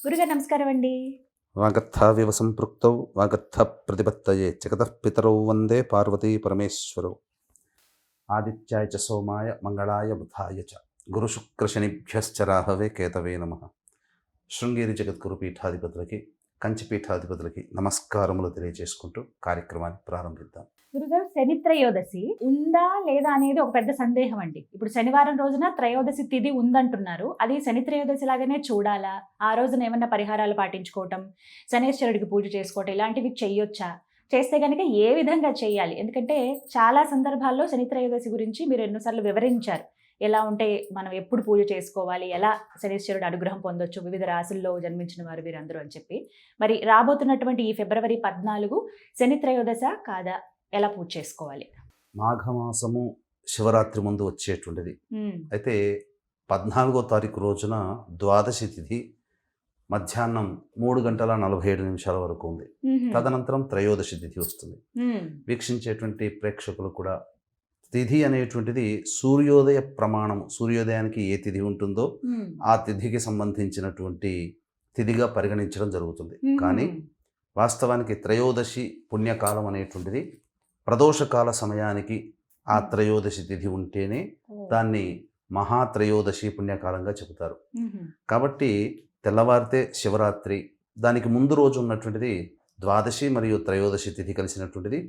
గురుగారు నమస్కారం అండి. వాగర్థావివ సంపృక్తౌ వాగర్థ ప్రతిపత్తయే జగతః పితరౌ వందే పార్వతీ పరమేశ్వరౌ. ఆదిత్యాయ చ సోమాయ మంగళాయ బుధాయ చ గురుశుక్రశనిభ్యశ్చ రాహవే కేతవే నమః. శృంగేరి జగద్గురు పీఠాధిపతులకి, కంచి పీఠాధిపతులకి నమస్కారములు తెలియజేసుకుంటూ కార్యక్రమాన్ని ప్రారంభిద్దాం. గురుగారు శని త్రయోదశి ఉందా లేదా అనేది ఒక పెద్ద సందేహం అండి. ఇప్పుడు శనివారం రోజున త్రయోదశి తిథి ఉందంటున్నారు. అది శని త్రయోదశి లాగానే చూడాలా? ఆ రోజున ఏమన్నా పరిహారాలు పాటించుకోవటం, శనేశ్వరుడికి పూజ చేసుకోవటం ఇలాంటివి చెయ్యొచ్చా? చేస్తే కనుక ఏ విధంగా చేయాలి? ఎందుకంటే చాలా సందర్భాల్లో శని త్రయోదశి గురించి మీరు ఎన్నోసార్లు వివరించారు. ఎలా ఉంటే మనం ఎప్పుడు పూజ చేసుకోవాలి, ఎలా శనీశ్వరుడు అనుగ్రహం పొందొచ్చు, వివిధ రాశుల్లో జన్మించిన వారు వీరందరూ అని చెప్పి. మరి రాబోతున్నటువంటి ఈ ఫిబ్రవరి 14 శని త్రయోదశ కాదా? ఎలా పూజ చేసుకోవాలి? మాఘమాసము శివరాత్రి ముందు వచ్చేటువంటిది. అయితే 14వ తారీఖు రోజున ద్వాదశి తిథి మధ్యాహ్నం 3:47 వరకు ఉంది. తదనంతరం త్రయోదశి తిథి వస్తుంది. వీక్షించేటువంటి ప్రేక్షకులు కూడా తిథి అనేటువంటిది సూర్యోదయ ప్రమాణము, సూర్యోదయానికి ఏ తిథి ఉంటుందో ఆ తిథికి సంబంధించినటువంటి తిథిగా పరిగణించడం జరుగుతుంది. కానీ వాస్తవానికి త్రయోదశి పుణ్యకాలం అనేటువంటిది ప్రదోషకాల సమయానికి ఆ త్రయోదశి తిథి ఉంటేనే దాన్ని మహాత్రయోదశి పుణ్యకాలంగా చెబుతారు. కాబట్టి తెల్లవారితే శివరాత్రి, దానికి ముందు రోజు ఉన్నటువంటిది ద్వాదశి మరియు త్రయోదశి తిథి కలిసినటువంటిది.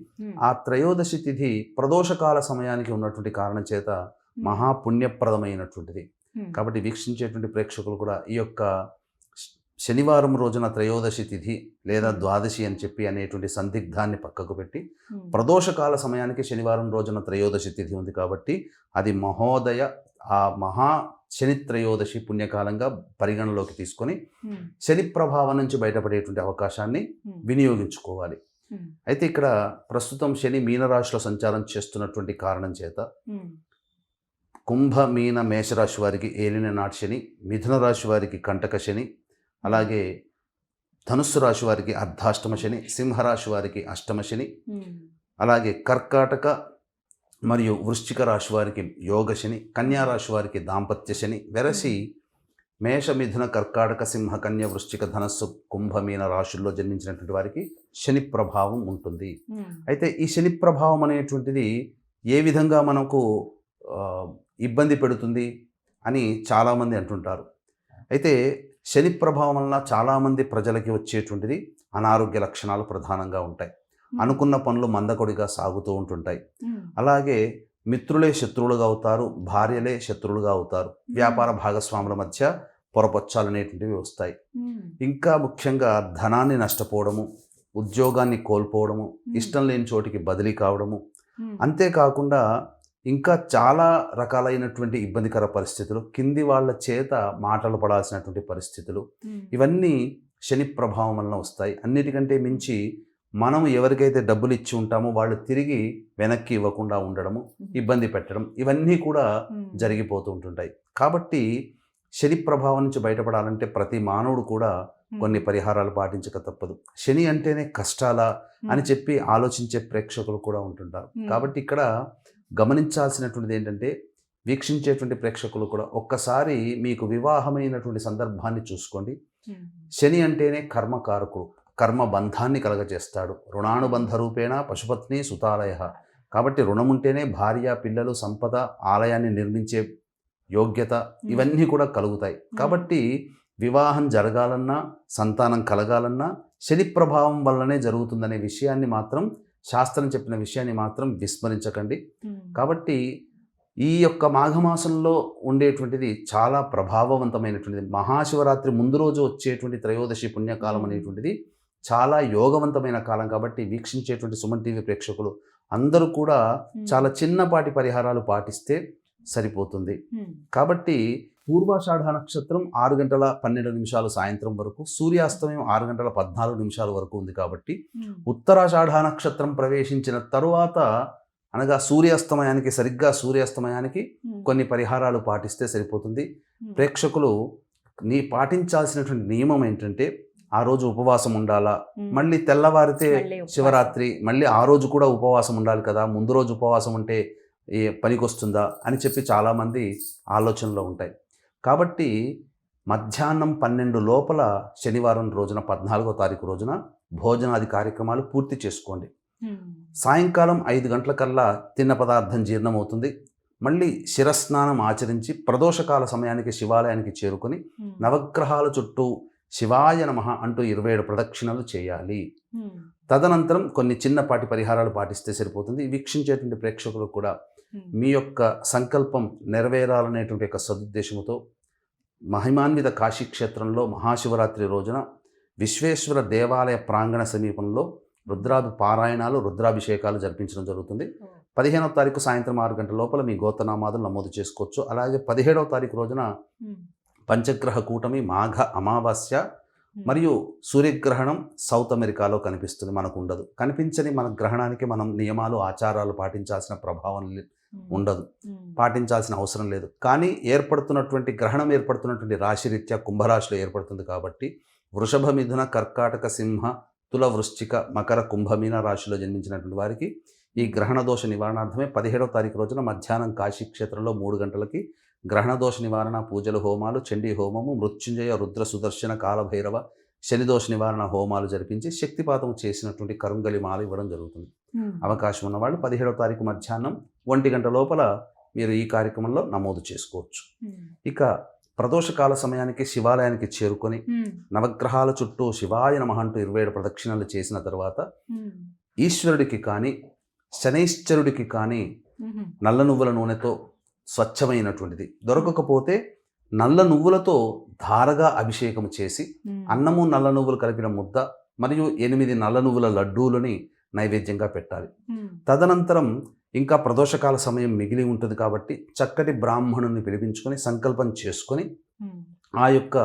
ఆ త్రయోదశి తిథి ప్రదోషకాల సమయానికి ఉన్నటువంటి కారణం చేత మహాపుణ్యప్రదమైనటువంటిది. కాబట్టి వీక్షించేటువంటి ప్రేక్షకులు కూడా ఈ యొక్క శనివారం రోజున త్రయోదశి తిథి లేదా ద్వాదశి అని చెప్పి అనేటువంటి సందిగ్ధాన్ని పక్కకు పెట్టి, ప్రదోషకాల సమయానికి శనివారం రోజున త్రయోదశి తిథి ఉంది కాబట్టి అది మహోదయ, ఆ మహా శని త్రయోదశి పుణ్యకాలంగా పరిగణలోకి తీసుకొని శని ప్రభావం నుంచి బయటపడేటువంటి అవకాశాన్ని వినియోగించుకోవాలి. అయితే ఇక్కడ ప్రస్తుతం శని మీనరాశిలో సంచారం చేస్తున్నటువంటి కారణం చేత కుంభ, మీన, మేషరాశి వారికి ఏలిన నాటి శని, మిథున రాశి వారికి కంటక శని, అలాగే ధనుస్సు రాశి వారికి అర్ధాష్టమ శని, సింహరాశి వారికి అష్టమ శని, అలాగే కర్కాటక మరియు వృశ్చిక రాశి వారికి యోగ శని, కన్యా రాశి వారికి దాంపత్య శని, వెరసి మేష, మిథున, కర్కాటక, సింహ, కన్య, వృశ్చిక, ధనస్సు, కుంభ, మీన రాశుల్లో జన్మించినటువంటి వారికి శని ప్రభావం ఉంటుంది. అయితే ఈ శని ప్రభావం అనేటువంటిది ఏ విధంగా మనకు ఇబ్బంది పెడుతుంది అని చాలామంది అంటుంటారు. అయితే శని ప్రభావం వలన చాలామంది ప్రజలకి వచ్చేటువంటిది అనారోగ్య లక్షణాలు ప్రధానంగా ఉంటాయి. అనుకున్న పనులు మందకొడిగా సాగుతూ ఉంటుంటాయి. అలాగే మిత్రులే శత్రువులుగా అవుతారు, భార్యలే శత్రువులుగా అవుతారు, వ్యాపార భాగస్వాముల మధ్య పొరపచ్చాలు అనేటువంటివి వస్తాయి. ఇంకా ముఖ్యంగా ధనాన్ని నష్టపోవడము, ఉద్యోగాన్ని కోల్పోవడము, ఇష్టం లేని చోటికి బదిలీ కావడము, అంతేకాకుండా ఇంకా చాలా రకాలైనటువంటి ఇబ్బందికర పరిస్థితులు, కింది వాళ్ళ చేత మాటలు పడాల్సినటువంటి పరిస్థితులు, ఇవన్నీ శని ప్రభావం వలన వస్తాయి. అన్నిటికంటే మించి మనం ఎవరికైతే డబ్బులు ఇచ్చి ఉంటామో వాళ్ళు తిరిగి వెనక్కి ఇవ్వకుండా ఉండడము, ఇబ్బంది పెట్టడం, ఇవన్నీ కూడా జరిగిపోతూ ఉంటుంటాయి. కాబట్టి శని ప్రభావం నుంచి బయటపడాలంటే ప్రతి మానవుడు కూడా కొన్ని పరిహారాలు పాటించక తప్పదు. శని అంటేనే కష్టాలా అని చెప్పి ఆలోచించే ప్రేక్షకులు కూడా ఉంటుంటారు. కాబట్టి ఇక్కడ గమనించాల్సినటువంటిది ఏంటంటే, వీక్షించేటువంటి ప్రేక్షకులు కూడా ఒక్కసారి మీకు వివాహమైనటువంటి సందర్భాన్ని చూసుకోండి. శని అంటేనే కర్మకారకుడు, కర్మ బంధాన్ని కలగజేస్తాడు. రుణానుబంధ రూపేణ పశుపత్ని సుతాలయ. కాబట్టి రుణం ఉంటేనే భార్య, పిల్లలు, సంపద, ఆలయాన్ని నిర్మించే యోగ్యత, ఇవన్నీ కూడా కలుగుతాయి. కాబట్టి వివాహం జరగాలన్నా, సంతానం కలగాలన్నా శని ప్రభావం వల్లనే జరుగుతుందనే విషయాన్ని మాత్రం, శాస్త్రం చెప్పిన విషయాన్ని మాత్రం విస్మరించకండి. కాబట్టి ఈ యొక్క మాఘమాసంలో ఉండేటువంటిది చాలా ప్రభావవంతమైనటువంటిది. మహాశివరాత్రి ముందు రోజు వచ్చేటువంటి త్రయోదశి పుణ్యకాలం అనేటువంటిది చాలా యోగవంతమైన కాలం. కాబట్టి వీక్షించేటువంటి సుమన్ టీవీ ప్రేక్షకులు అందరూ కూడా చాలా చిన్నపాటి పరిహారాలు పాటిస్తే సరిపోతుంది. కాబట్టి పూర్వాషాఢ నక్షత్రం 6:12 సాయంత్రం వరకు, సూర్యాస్తమయం 6:14 వరకు ఉంది. కాబట్టి ఉత్తరాషాఢ నక్షత్రం ప్రవేశించిన తరువాత, అనగా సూర్యాస్తమయానికి, సరిగ్గా సూర్యాస్తమయానికి కొన్ని పరిహారాలు పాటిస్తే సరిపోతుంది. ప్రేక్షకులు పాటించాల్సినటువంటి నియమం ఏంటంటే, ఆ రోజు ఉపవాసం ఉండాలా, మళ్ళీ తెల్లవారితే శివరాత్రి, మళ్ళీ ఆ రోజు కూడా ఉపవాసం ఉండాలి కదా, ముందు రోజు ఉపవాసం ఉంటే పనికొస్తుందా అని చెప్పి చాలామంది ఆలోచనలో ఉంటాయి. కాబట్టి మధ్యాహ్నం 12 లోపల శనివారం రోజున 14వ తారీఖు రోజున భోజనాది కార్యక్రమాలు పూర్తి చేసుకోండి. సాయంకాలం 5 గంటలకల్లా తిన్న పదార్థం జీర్ణమవుతుంది. మళ్ళీ శిరస్నానం ఆచరించి ప్రదోషకాల సమయానికి శివాలయానికి చేరుకొని నవగ్రహాల చుట్టూ శివాయ నమః అంటూ 27 ప్రదక్షిణలు చేయాలి. తదనంతరం కొన్ని చిన్నపాటి పరిహారాలు పాటిస్తే సరిపోతుంది. వీక్షించేటువంటి ప్రేక్షకులు కూడా మీ యొక్క సంకల్పం నెరవేరాలనేటువంటి యొక్క సదుద్దేశంతో మహిమాన్విత కాశీక్షేత్రంలో మహాశివరాత్రి రోజున విశ్వేశ్వర దేవాలయ ప్రాంగణ సమీపంలో పారాయణాలు రుద్రాభిషేకాలు జరిపించడం జరుగుతుంది. 15వ తారీఖు సాయంత్రం 6 గంటల లోపల మీ గోత్రనామాదులు నమోదు చేసుకోవచ్చు. అలాగే 17వ తారీఖు రోజున పంచగ్రహ కూటమి, మాఘ అమావాస్య మరియు సూర్యగ్రహణం సౌత్ అమెరికాలో కనిపిస్తుంది, మనకు ఉండదు. కనిపించని మన గ్రహణానికి మనం నియమాలు ఆచారాలు పాటించాల్సిన ప్రభావం ఉండదు, పాటించాల్సిన అవసరం లేదు. కానీ గ్రహణం ఏర్పడుతున్నటువంటి రాశిరీత్యా కుంభరాశిలో ఏర్పడుతుంది కాబట్టి వృషభ, మిథున, కర్కాటక, సింహ, తుల, వృశ్చిక, మకర, కుంభమీన రాశిలో జన్మించినటువంటి వారికి ఈ గ్రహణ దోష నివారణార్థమే 17వ తారీఖు రోజున మధ్యాహ్నం కాశీక్షేత్రంలో 3 గంటలకి గ్రహణ దోష నివారణ పూజలు, హోమాలు, చండీ హోమము, మృత్యుంజయ, రుద్ర, సుదర్శన, కాలభైరవ, శనిదోష నివారణ హోమాలు జరిపించి శక్తిపాతం చేసినటువంటి కరుంగలి మాల ఇవ్వడం జరుగుతుంది. అవకాశం ఉన్నవాళ్ళు 17వ తారీఖు మధ్యాహ్నం 1 గంట లోపల మీరు ఈ కార్యక్రమంలో నమోదు చేసుకోవచ్చు. ఇక ప్రదోషకాల సమయానికి శివాలయానికి చేరుకొని నవగ్రహాల చుట్టూ శివాయ నమః అంటూ 27 ప్రదక్షిణలు చేసిన తర్వాత ఈశ్వరుడికి కానీ శనైశ్చరుడికి కానీ నల్ల నువ్వుల నూనెతో స్వచ్ఛమైనటువంటిది దొరకకపోతే నల్ల నువ్వులతో ధారగా అభిషేకం చేసి అన్నము నల్ల నువ్వులు కలిపిన ముద్ద మరియు 8 నల్ల నువ్వుల లడ్డూలని నైవేద్యంగా పెట్టాలి. తదనంతరం ఇంకా ప్రదోషకాల సమయం మిగిలి ఉంటుంది కాబట్టి చక్కటి బ్రాహ్మణుని పిలిపించుకొని సంకల్పం చేసుకొని ఆ యొక్క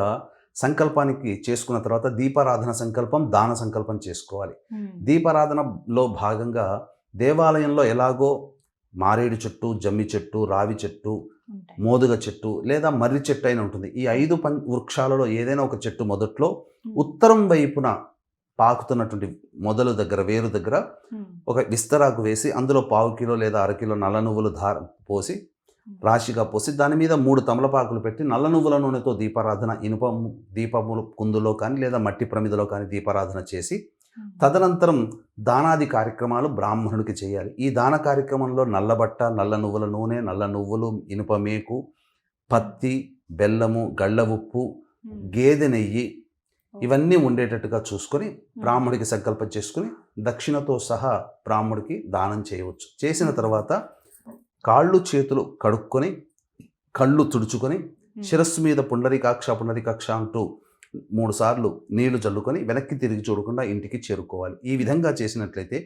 సంకల్పానికి చేసుకున్న తర్వాత దీపారాధన సంకల్పం, దాన సంకల్పం చేసుకోవాలి. దీపారాధనలో భాగంగా దేవాలయంలో ఎలాగో మారేడు చెట్టు, జమ్మి చెట్టు, రావి చెట్టు, మోదుగ చెట్టు లేదా మర్రి చెట్టు అయినా ఉంటుంది. ఈ 5 వృక్షాలలో ఏదైనా ఒక చెట్టు మొదట్లో ఉత్తరం వైపున పాకుతున్నటువంటి మొదలు దగ్గర, వేరు దగ్గర ఒక విస్తరాకు వేసి అందులో 1/4 కిలో లేదా 1/2 కిలో నల్ల నువ్వులు పోసి రాశిగా పోసి దాని మీద 3 తమలపాకులు పెట్టి నల్ల నువ్వుల నూనెతో దీపారాధన, దీపములు కుందులో కానీ లేదా మట్టి ప్రమిదలో కానీ దీపారాధన చేసి తదనంతరం దానాది కార్యక్రమాలు బ్రాహ్మణుడికి చేయాలి. ఈ దాన కార్యక్రమంలో నల్లబట్ట, నల్ల నువ్వుల నూనె, నల్ల నువ్వులు, ఇనుప మేకు, పత్తి, బెల్లము, గళ్ళ ఉప్పు, గేదె నెయ్యి ఇవన్నీ ఉండేటట్టుగా చూసుకొని బ్రాహ్మడికి సంకల్పం చేసుకుని దక్షిణతో సహా బ్రాహ్మడికి దానం చేయవచ్చు. చేసిన తర్వాత కాళ్ళు చేతులు కడుక్కొని కళ్ళు తుడుచుకొని శిరస్సు మీద పుండరీకాక్ష అంటూ 3 సార్లు నీళ్లు చల్లుకొని వెనక్కి తిరిగి చూడకుండా ఇంటికి చేరుకోవాలి. ఈ విధంగా చేసినట్లయితే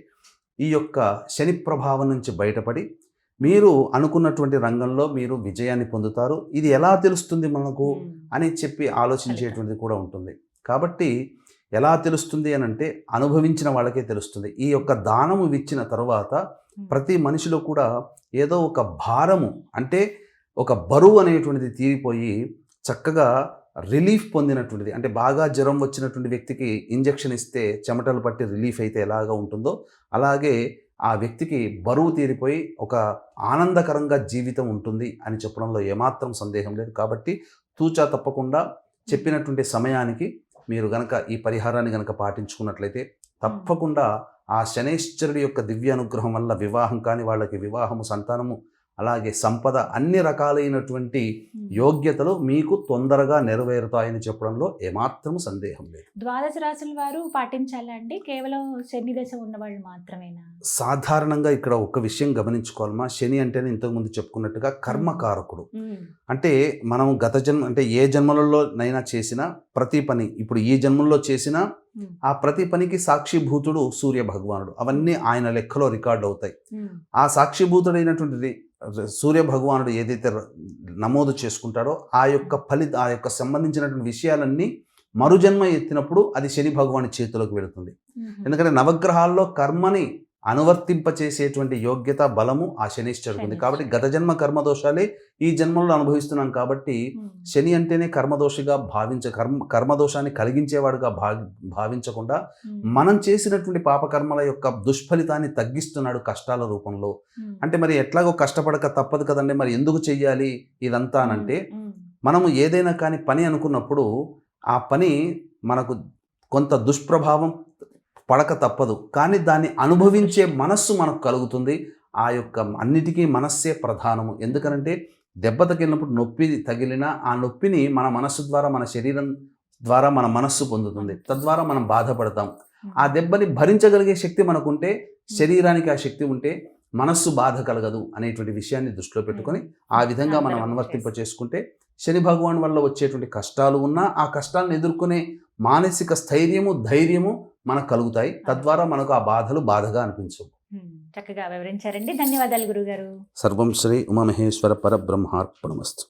ఈ యొక్క శని ప్రభావం నుంచి బయటపడి మీరు అనుకున్నటువంటి రంగంలో మీరు విజయాన్ని పొందుతారు. ఇది ఎలా తెలుస్తుంది మనకు అని చెప్పి ఆలోచించేటువంటిది కూడా ఉంటుంది. కాబట్టి ఎలా తెలుస్తుంది అని అంటే అనుభవించిన వాళ్ళకే తెలుస్తుంది. ఈ యొక్క దానము ఇచ్చిన తర్వాత ప్రతి మనిషిలో కూడా ఏదో ఒక భారము, అంటే ఒక బరువు అనేటువంటిది తీరిపోయి చక్కగా రిలీఫ్ పొందినటువంటిది. అంటే బాగా జ్వరం వచ్చినటువంటి వ్యక్తికి ఇంజెక్షన్ ఇస్తే చెమటలు పట్టి రిలీఫ్ అయితే ఎలాగా ఉంటుందో అలాగే ఆ వ్యక్తికి బరువు తీరిపోయి ఒక ఆనందకరంగా జీవితం ఉంటుంది అని చెప్పడంలో ఏమాత్రం సందేహం లేదు. కాబట్టి తూచా తప్పకుండా చెప్పినటువంటి సమయానికి మీరు గనక ఈ పరిహారాన్ని గనక పాటించుకున్నట్లయితే తప్పకుండా ఆ శనైశ్చరుడి యొక్క దివ్య అనుగ్రహం వల్ల వివాహం కాని వాళ్ళకి వివాహము, సంతానము, అలాగే సంపద, అన్ని రకాలైనటువంటి యోగ్యతలు మీకు తొందరగా నెరవేరుతాయని చెప్పడంలో ఏమాత్రం సందేహం లేదు. 12 రాశుల వారు పాటించాలండి, కేవలం శని దశ ఉన్న వాళ్ళు మాత్రమేనా? సాధారణంగా ఇక్కడ ఒక విషయం గమనించుకోవాలమ్మా. శని అంటేనే ఇంతకుముందు చెప్పుకున్నట్టుగా కర్మకారకుడు. అంటే మనం గత జన్మ, అంటే ఏ జన్మలలోనైనా చేసిన ప్రతి పని, ఇప్పుడు ఈ జన్మల్లో చేసిన ఆ ప్రతి పనికి సాక్షిభూతుడు సూర్య భగవానుడు. అవన్నీ ఆయన లెక్కలో రికార్డు అవుతాయి. ఆ సాక్షిభూతుడైనటువంటి సూర్య భగవానుడు ఏదైతే నమోదు చేసుకుంటాడో ఆ యొక్క సంబంధించినటువంటి విషయాలన్నీ మరుజన్మ ఎత్తినప్పుడు అది శని భగవాని చేతిలోకి వెళుతుంది. ఎందుకంటే నవగ్రహాల్లో కర్మని అనువర్తింపచేసేటువంటి యోగ్యత, బలము ఆ శనిశ్చరుడు ఉంది. కాబట్టి గత జన్మ కర్మదోషాలే ఈ జన్మలో అనుభవిస్తున్నాం. కాబట్టి శని అంటేనే కర్మదోషిగా కర్మదోషాన్ని కలిగించేవాడుగా భావించకుండా మనం చేసినటువంటి పాపకర్మల యొక్క దుష్ఫలితాన్ని తగ్గిస్తున్నాడు కష్టాల రూపంలో. అంటే మరి ఎట్లాగో కష్టపడక తప్పదు కదండి, మరి ఎందుకు చెయ్యాలి ఇదంతా అనంటే మనము ఏదైనా కానీ పని అనుకున్నప్పుడు ఆ పని మనకు కొంత దుష్ప్రభావం పడక తప్పదు, కానీ దాన్ని అనుభవించే మనస్సు మనకు కలుగుతుంది. ఆ యొక్క అన్నిటికీ మనస్సే ప్రధానము. ఎందుకనంటే దెబ్బ తగిలినప్పుడు నొప్పి తగిలినా ఆ నొప్పిని మన మనస్సు ద్వారా, మన శరీరం ద్వారా మన మనస్సు పొందుతుంది. తద్వారా మనం బాధపడతాం. ఆ దెబ్బని భరించగలిగే శక్తి మనకుంటే, శరీరానికి ఆ శక్తి ఉంటే మనస్సు బాధ కలగదు అనేటువంటి విషయాన్ని దృష్టిలో పెట్టుకొని ఆ విధంగా మనం అనువర్తింప చేసుకుంటే శని భగవాన్ వల్ల వచ్చేటువంటి కష్టాలు ఉన్నా ఆ కష్టాలను ఎదుర్కొనే మానసిక స్థైర్యము, ధైర్యము మనకు కలుగుతాయి. తద్వారా మనకు ఆ బాధలు బాధగా అనిపించవు. చక్కగా వివరించారండి. ధన్యవాదాలు గురుగారు. సర్వం శ్రీ ఉమామహేశ్వర పరబ్రహ్మార్పణమస్తు.